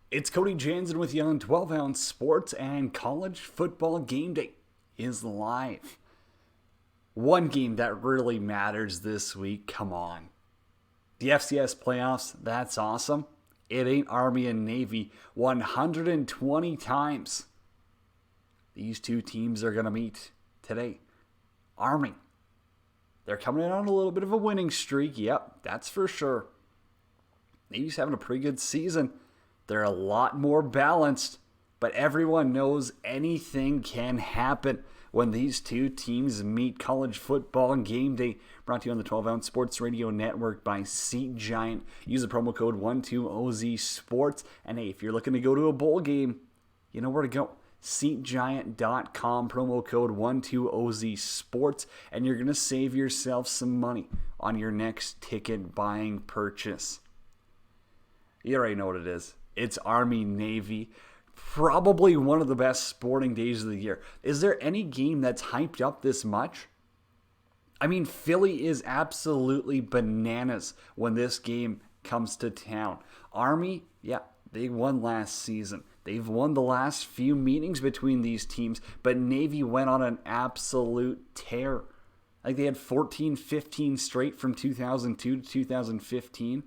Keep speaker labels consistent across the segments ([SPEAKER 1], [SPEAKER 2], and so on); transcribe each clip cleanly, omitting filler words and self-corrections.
[SPEAKER 1] It's Cody Jansen with you on 12-ounce sports, and college football game day is live. One game that really matters this week, come on. The FCS playoffs, that's awesome. It ain't Army and Navy 120 times. These two teams are going to meet today. Army, they're coming in on a little bit of a winning streak, yep, that's for sure. Navy's having a pretty good season. They're a lot more balanced, but everyone knows anything can happen when these two teams meet. College football game day, brought to you on the 12-ounce Sports Radio Network by Seat Giant. Use the promo code 12OZ and hey, if you're looking to go to a bowl game, you know where to go. SeatGiant.com, promo code 12OZ and you're going to save yourself some money on your next ticket buying purchase. You already know what it is. It's Army-Navy. Probably one of the best sporting days of the year. Is there any game that's hyped up this much? I mean, Philly is absolutely bananas when this game comes to town. Army, yeah, they won last season. They've won the last few meetings between these teams, but Navy went on an absolute tear. Like they had 14-15 straight from 2002 to 2015.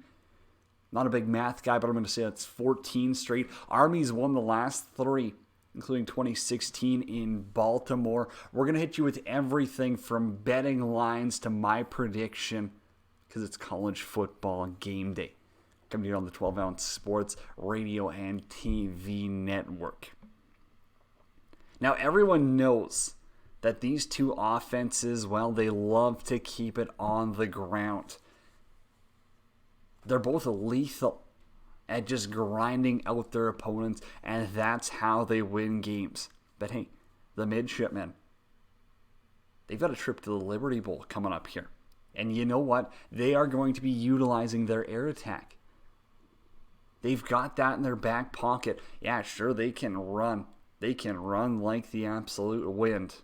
[SPEAKER 1] Not a big math guy, but I'm going to say that's 14 straight. Army's won the last three, including 2016 in Baltimore. We're going to hit you with everything from betting lines to my prediction because it's college football game day. Coming here on the 12-ounce Sports Radio and TV Network. Now, everyone knows that these two offenses, well, they love to keep it on the ground. They're both lethal at just grinding out their opponents, and that's how they win games. But hey, the midshipmen, they've got a trip to the Liberty Bowl coming up here. And you know what? They are going to be utilizing their air attack. They've got that in their back pocket. Yeah, sure, they can run. They can run like the absolute wind.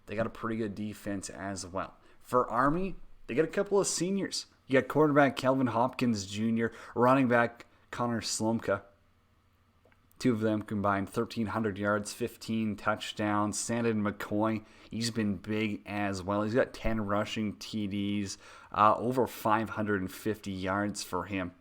[SPEAKER 1] They got a pretty good defense as well. For Army, they got a couple of seniors. You got quarterback Kelvin Hopkins Jr., running back Connor Slomka. Two of them combined 1,300 yards, 15 touchdowns. Sandon McCoy, he's been big as well. He's got 10 rushing TDs, over 550 yards for him.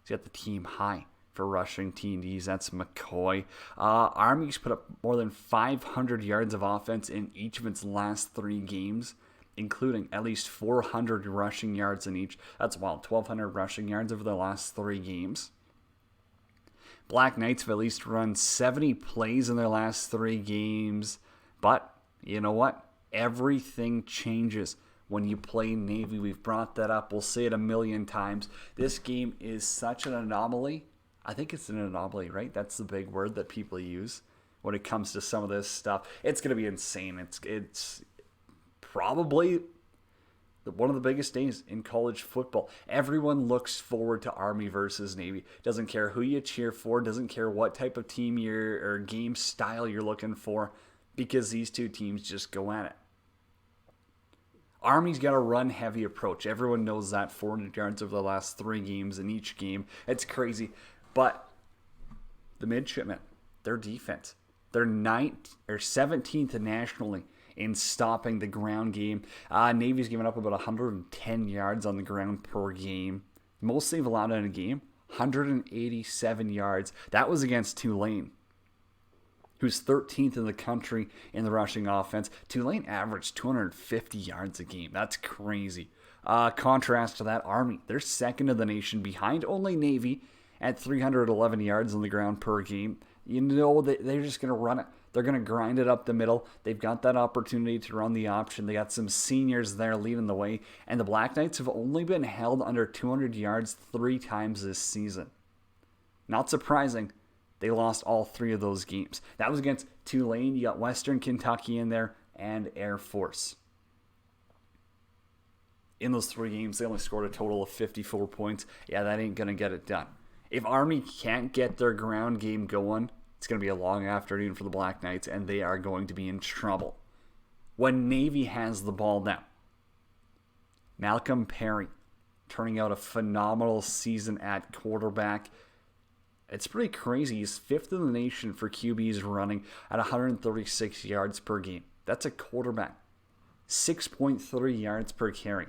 [SPEAKER 1] He's got the team high for rushing TDs. That's McCoy. Army's put up more than 500 yards of offense in each of its last three games, including at least 400 rushing yards in each. That's wild, 1,200 rushing yards over the last three games. Black Knights have at least run 70 plays in their last three games. But, you know what? Everything changes when you play Navy. We've brought that up. We'll say it a million times. This game is such an anomaly. I think it's an anomaly, right? That's the big word that people use when it comes to some of this stuff. It's going to be insane. It's probably one of the biggest days in college football. Everyone looks forward to Army versus Navy. Doesn't care who you cheer for, doesn't care what type of team or game style you're looking for, because these two teams just go at it. Army's got a run-heavy approach. Everyone knows that. 400 yards over the last three games in each game. It's crazy. But the midshipmen, their defense, they're 17th nationally in stopping the ground game. Navy's given up about 110 yards on the ground per game. Most they've allowed in a game, 187 yards. That was against Tulane, who's 13th in the country in the rushing offense. Tulane averaged 250 yards a game. That's crazy. Contrast to that, Army, they're second in the nation behind only Navy at 311 yards on the ground per game. You know that they're just going to run it. They're going to grind it up the middle. They've got that opportunity to run the option. They got some seniors there leading the way. And the Black Knights have only been held under 200 yards 3 times this season. Not surprising. They lost all 3 of those games. That was against Tulane. You got Western Kentucky in there and Air Force. In those 3 games, they only scored a total of 54 points. Yeah, that ain't going to get it done. If Army can't get their ground game going, it's going to be a long afternoon for the Black Knights, and they are going to be in trouble. When Navy has the ball now, Malcolm Perry, turning out a phenomenal season at quarterback. It's pretty crazy. He's 5th in the nation for QBs running at 136 yards per game. That's a quarterback. 6.3 yards per carry.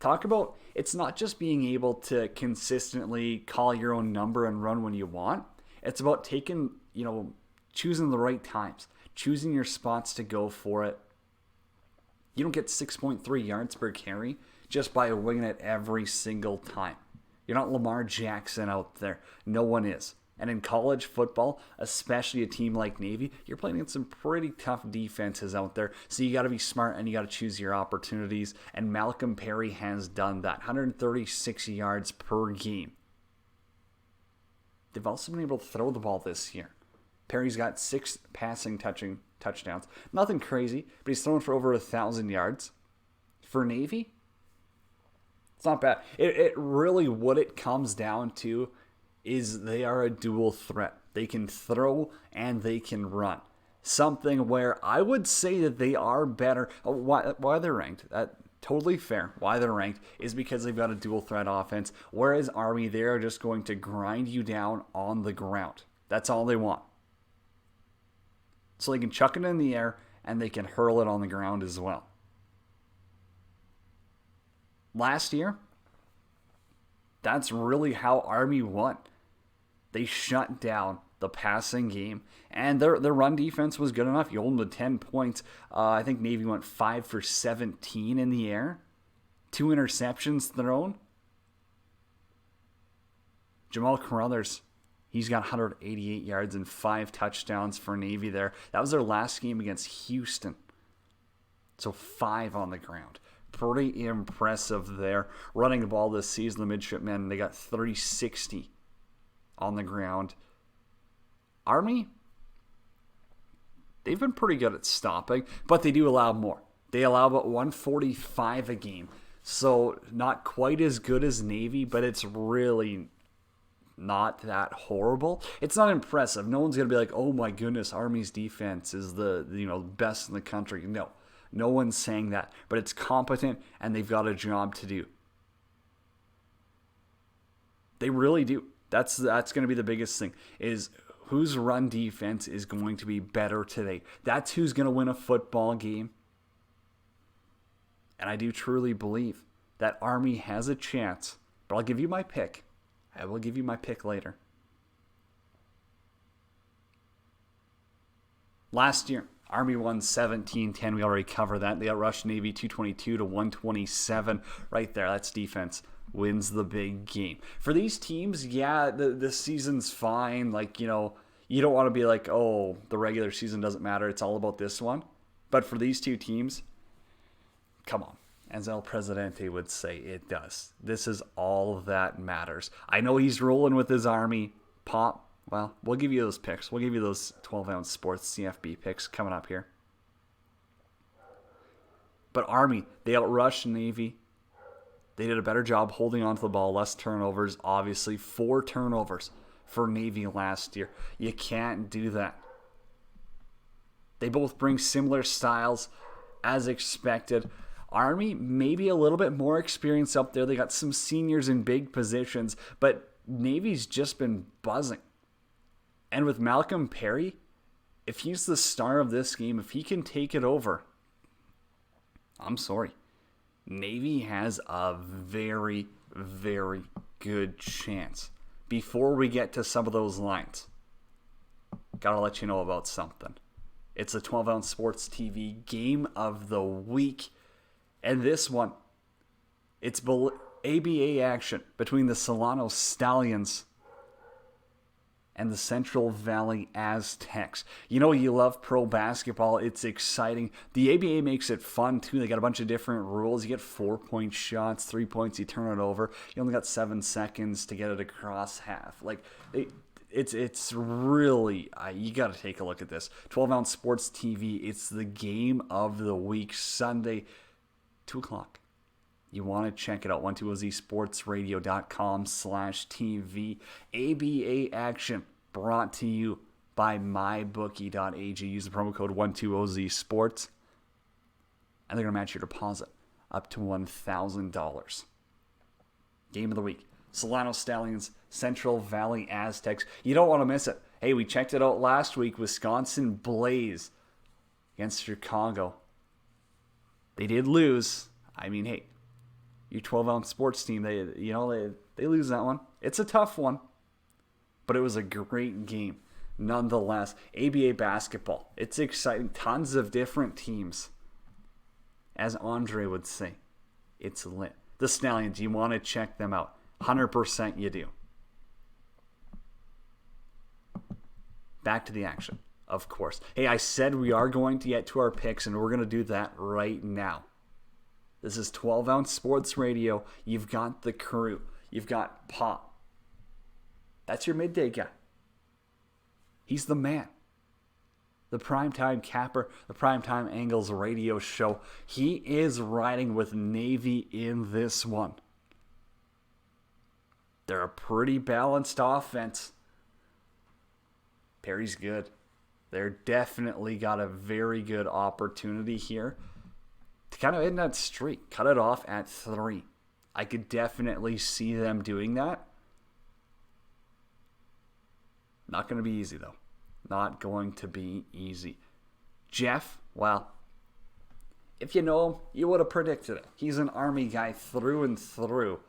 [SPEAKER 1] Talk about, it's not just being able to consistently call your own number and run when you want. It's about taking, choosing the right times, choosing your spots to go for it. You don't get 6.3 yards per carry just by winging it every single time. You're not Lamar Jackson out there. No one is. And in college football, especially a team like Navy, you're playing against some pretty tough defenses out there. So you got to be smart and you got to choose your opportunities. And Malcolm Perry has done that. 136 yards per game. They've also been able to throw the ball this year. Perry's got 6 passing touchdowns. Nothing crazy, but he's thrown for over 1,000 yards. For Navy, it's not bad. It really, what it comes down to is they are a dual threat. They can throw and they can run. Something where I would say that they are better. Why they're ranked? Totally fair. Why they're ranked is because they've got a dual threat offense. Whereas Army, they are just going to grind you down on the ground. That's all they want. So they can chuck it in the air and they can hurl it on the ground as well. Last year, that's really how Army won. They shut down the passing game, and their run defense was good enough. You hold them to 10 points. I think Navy went 5 for 17 in the air. 2 interceptions thrown. Jamal Carruthers, he's got 188 yards and 5 touchdowns for Navy there. That was their last game against Houston. So 5 on the ground. Pretty impressive there. Running the ball this season, the midshipmen, they got 360 on the ground. Army, they've been pretty good at stopping, but they do allow more. They allow about 145 a game. So not quite as good as Navy, but it's really not that horrible. It's not impressive. No one's going to be like, oh my goodness, Army's defense is the best in the country. No one's saying that, but it's competent and they've got a job to do. They really do. That's going to be the biggest thing, is whose run defense is going to be better today. That's who's going to win a football game. And I do truly believe that Army has a chance, but I'll give you my pick. I will give you my pick later. Last year, Army won 17-10. We already covered that. They outrushed Navy 222 to 127. Right there, that's defense. Wins the big game. For these teams, yeah, the season's fine. You don't want to be like, oh, the regular season doesn't matter. It's all about this one. But for these two teams, come on. As El Presidente would say, it does. This is all that matters. I know he's rolling with his Army. Pop, well, we'll give you those picks. We'll give you those 12-ounce sports CFB picks coming up here. But Army, they outrushed Navy. They did a better job holding on to the ball, less turnovers. Obviously, 4 turnovers for Navy last year. You can't do that. They both bring similar styles as expected. Army, maybe a little bit more experience up there. They got some seniors in big positions, but Navy's just been buzzing. And with Malcolm Perry, if he's the star of this game, if he can take it over, I'm sorry. Navy has a very, very good chance. Before we get to some of those lines, gotta let you know about something. It's a 12-ounce sports TV game of the week. And this one, it's ABA action between the Solano Stallions and the Central Valley Aztecs. You love pro basketball. It's exciting. The ABA makes it fun, too. They got a bunch of different rules. You get 4-point shots, 3 points, you turn it over. You only got 7 seconds to get it across half. It's really, you got to take a look at this. 12-ounce sports TV, it's the game of the week, Sunday, 2 o'clock. You want to check it out, 120zsportsradio.com/TV. ABA action brought to you by mybookie.ag. Use the promo code 120zsports, and they're going to match your deposit up to $1,000. Game of the week. Solano Stallions, Central Valley Aztecs. You don't want to miss it. Hey, we checked it out last week. Wisconsin Blaze against Chicago. They did lose. I mean, hey, your 12-ounce sports team, they lose that one. It's a tough one, but it was a great game nonetheless. ABA basketball. It's exciting. Tons of different teams. As Andre would say, it's lit. The Stallions, you want to check them out. 100% you do. Back to the action, of course. Hey, I said we are going to get to our picks, and we're going to do that right now. This is 12-ounce sports radio. You've got the crew. You've got Pop. That's your midday guy. He's the man. The Primetime Capper, the Primetime Angles radio show. He is riding with Navy in this one. They're a pretty balanced offense. Perry's good. They're definitely got a very good opportunity here to kind of end that streak. Cut it off at 3. I could definitely see them doing that. Not going to be easy, though. Not going to be easy. Jeff, well, if you know him, you would have predicted it. He's an Army guy through and through.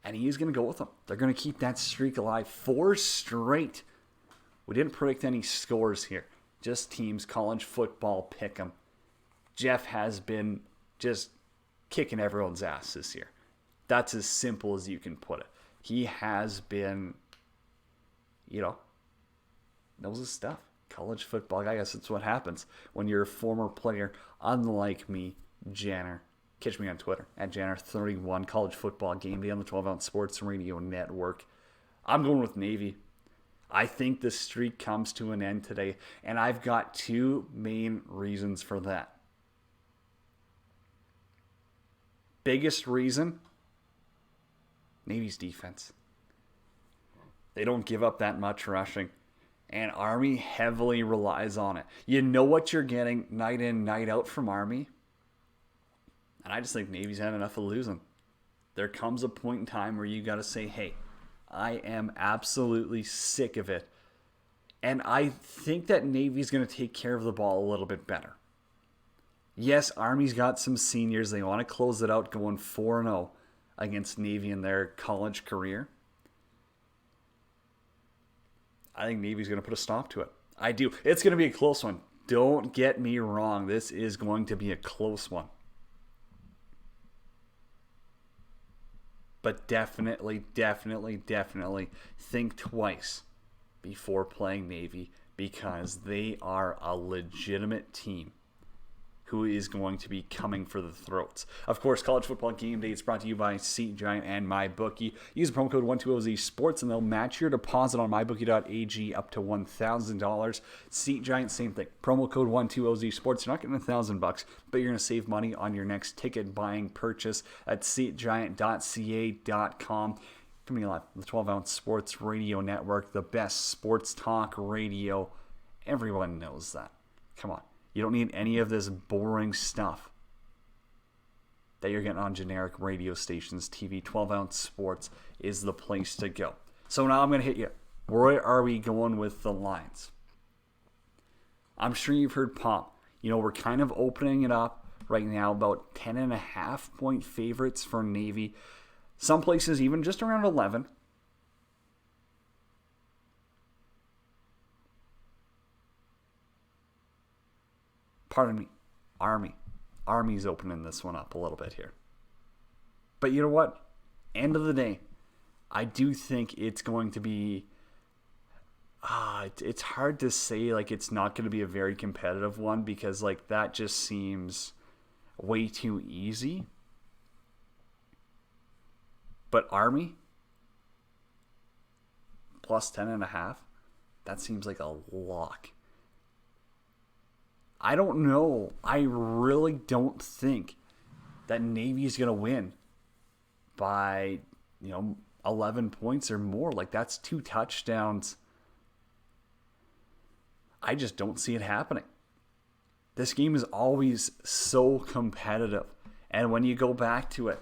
[SPEAKER 1] And he's going to go with them. They're going to keep that streak alive. 4 straight. We didn't predict any scores here. Just teams, college football, pick 'em. Jeff has been just kicking everyone's ass this year. That's as simple as you can put it. He has been, knows his stuff. College football, I guess that's what happens when you're a former player, unlike me, Janner. Catch me on Twitter, at Janner31, College Football Gameday on the 12-ounce Sports Radio Network. I'm going with Navy. I think the streak comes to an end today, and I've got 2 main reasons for that. Biggest reason, Navy's defense. They don't give up that much rushing, and Army heavily relies on it. You know what you're getting night in, night out from Army. And I just think Navy's had enough of losing. There comes a point in time where you got to say, hey, I am absolutely sick of it. And I think that Navy's going to take care of the ball a little bit better. Yes, Army's got some seniors. They want to close it out going 4-0 against Navy in their college career. I think Navy's going to put a stop to it. I do. It's going to be a close one. Don't get me wrong. This is going to be a close one. But definitely think twice before playing Navy, because they are a legitimate team who is going to be coming for the throats. Of course, College Football Gameday is brought to you by Seat Giant and MyBookie. Use the promo code 120ZSports and they'll match your deposit on mybookie.ag up to $1,000. Seat Giant, same thing. Promo code 120ZSports. You're not getting $1,000, but you're going to save money on your next ticket buying purchase at seatgiant.ca.com. Coming live, the 12-ounce Sports Radio Network, the best sports talk radio. Everyone knows that. Come on. You don't need any of this boring stuff that you're getting on generic radio stations, TV. 12-ounce sports is the place to go. So now I'm going to hit you. Where are we going with the lines? I'm sure you've heard Pop. We're kind of opening it up right now, about 10.5 point favorites for Navy. Some places even just around 11. Pardon me, Army. Army's opening this one up a little bit here. But you know what? End of the day, I do think it's going to be... it's hard to say it's not going to be a very competitive one, because that just seems way too easy. But Army, plus 10.5, that seems like a lock. I don't know. I really don't think that Navy's going to win by, 11 points or more. That's 2 touchdowns. I just don't see it happening. This game is always so competitive. And when you go back to it,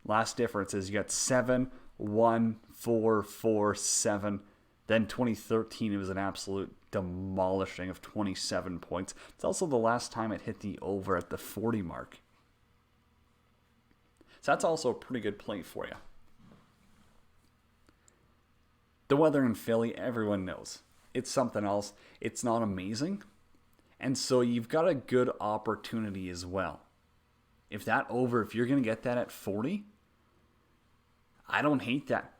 [SPEAKER 1] last difference is you got 7, 1, 4, 4, 7. Then 2013, it was an absolute demolishing of 27 points. It's also the last time it hit the over at the 40 mark. So that's also a pretty good play for you. The weather in Philly, everyone knows. It's something else. It's not amazing. And so you've got a good opportunity as well. If you're going to get that at 40, I don't hate that.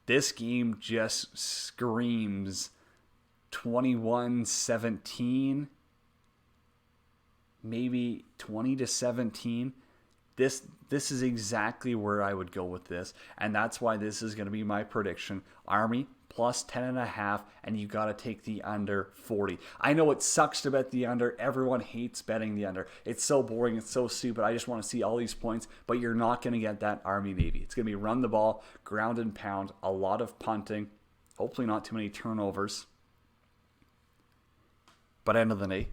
[SPEAKER 1] This game just screams 21-17, maybe 20-17. This is exactly where I would go with this, and that's why this is going to be my prediction. Army plus 10.5, and you got to take the under 40. I know it sucks to bet the under. Everyone hates betting the under. It's so boring. It's so stupid. I just want to see all these points, but you're not going to get that Army-Navy. It's going to be run the ball, ground and pound, a lot of punting, hopefully not too many turnovers. But end of the day,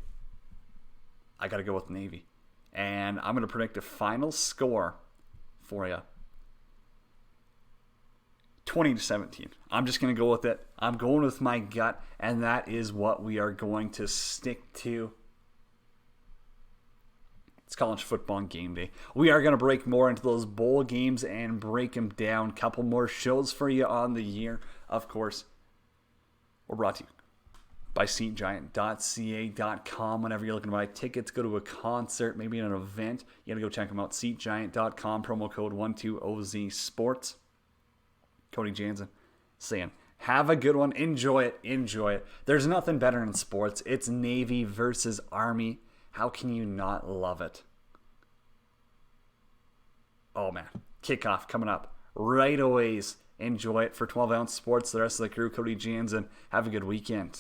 [SPEAKER 1] I got to go with Navy. And I'm going to predict a final score for you. 20-17. I'm just going to go with it. I'm going with my gut, and that is what we are going to stick to. It's college football game day. We are going to break more into those bowl games and break them down. Couple more shows for you on the year. Of course, we're brought to you by SeatGiant.ca.com. Whenever you're looking to buy tickets, go to a concert, maybe an event, you got to go check them out. SeatGiant.com, promo code 12OZ Sports. Cody Jansen saying, have a good one. Enjoy it. Enjoy it. There's nothing better in sports. It's Navy versus Army. How can you not love it? Oh, man. Kickoff coming up right away. Enjoy it for 12 Ounce Sports. The rest of the crew, Cody Jansen. Have a good weekend.